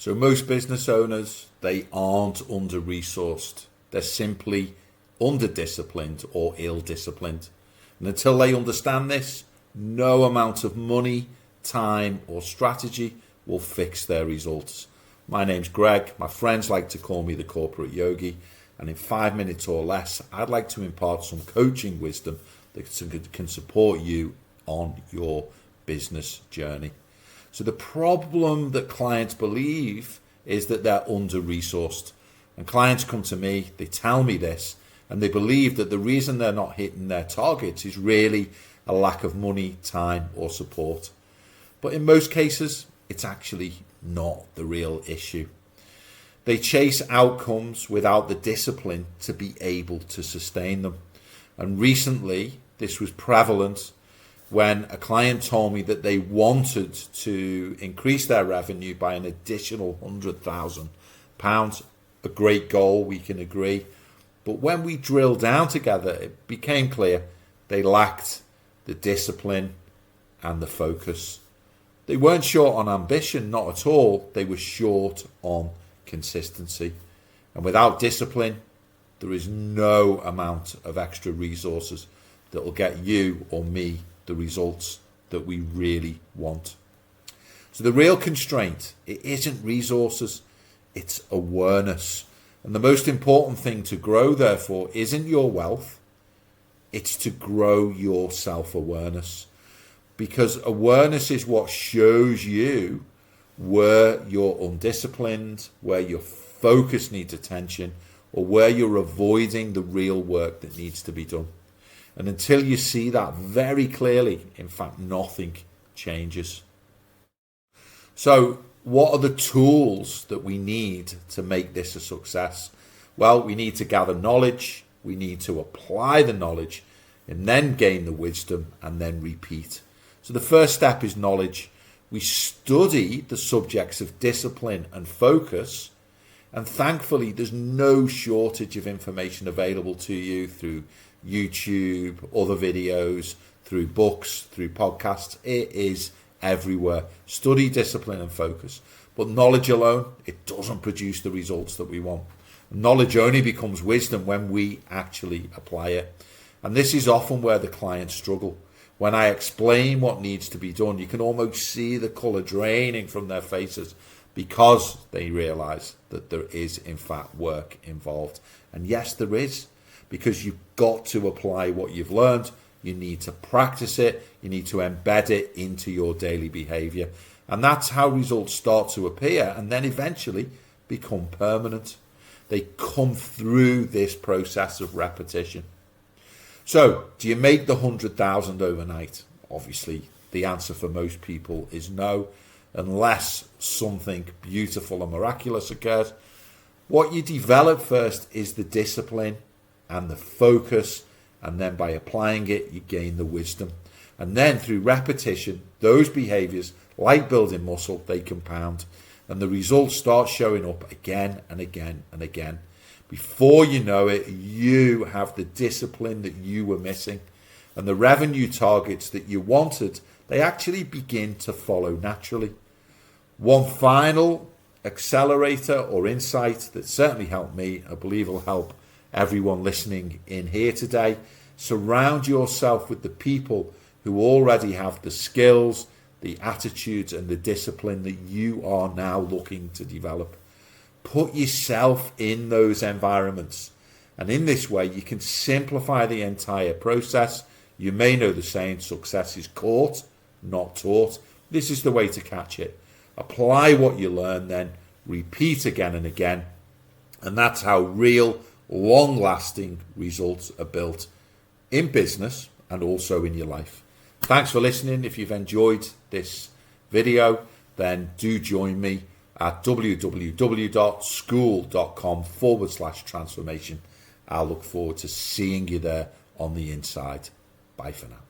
So most business owners, they aren't under-resourced. They're simply under-disciplined or ill-disciplined. And until they understand this, no amount of money, time or strategy will fix their results. My name's Greg. My friends like to call me the Corporate Yogi. And in 5 minutes or less, I'd like to impart some coaching wisdom that can support you on your business journey. So the problem that clients believe is that they're under-resourced. And clients come to me, they tell me this, and they believe that the reason they're not hitting their targets is really a lack of money, time or support. But in most cases, it's actually not the real issue. They chase outcomes without the discipline to be able to sustain them. And recently, this was prevalent when a client told me that they wanted to increase their revenue by an additional £100,000. A great goal, we can agree. But when we drilled down together, it became clear they lacked the discipline and the focus. They weren't short on ambition, not at all. They were short on consistency. And without discipline, there is no amount of extra resources that will get you or me the results that we really want. So the real constraint, it isn't resources, it's awareness. And the most important thing to grow, therefore, isn't your wealth, it's to grow your self-awareness. Because awareness is what shows you where you're undisciplined, where your focus needs attention, or where you're avoiding the real work that needs to be done. And until you see that very clearly, in fact, nothing changes. So what are the tools that we need to make this a success? Well, we need to gather knowledge, we need to apply the knowledge, and then gain the wisdom, and then repeat. So the first step is knowledge. We study the subjects of discipline and focus, and thankfully there's no shortage of information available to you through YouTube, other videos, through books, through podcasts. It is everywhere. Study discipline and focus. But knowledge alone, it doesn't produce the results that we want. Knowledge only becomes wisdom when we actually apply it. And this is often where the clients struggle. When I explain what needs to be done, you can almost see the colour draining from their faces because they realise that there is, in fact, work involved. And yes, there is, because you've got to apply what you've learned. You need to practice it. You need to embed it into your daily behaviour. And that's how results start to appear and then eventually become permanent. They come through this process of repetition. So, do you make the 100,000 overnight? Obviously, the answer for most people is no, unless something beautiful and miraculous occurs. What you develop first is the discipline and the focus, and then by applying it, you gain the wisdom. And then through repetition, those behaviours, like building muscle, they compound, and the results start showing up again and again and again. Before you know it, you have the discipline that you were missing, and the revenue targets that you wanted, they actually begin to follow naturally. One final accelerator or insight that certainly helped me, I believe will help everyone listening in here today. Surround yourself with the people who already have the skills, the attitudes and the discipline that you are now looking to develop. Put yourself in those environments, and in this way you can simplify the entire process. You may know the saying, success is caught, not taught. This is the way to catch it. Apply what you learn, then repeat again and again, and that's how real, long-lasting results are built in business and also in your life. Thanks for listening. If you've enjoyed this video, then do join me at www.school.com/transformation. I'll look forward to seeing you there on the inside. Bye for now.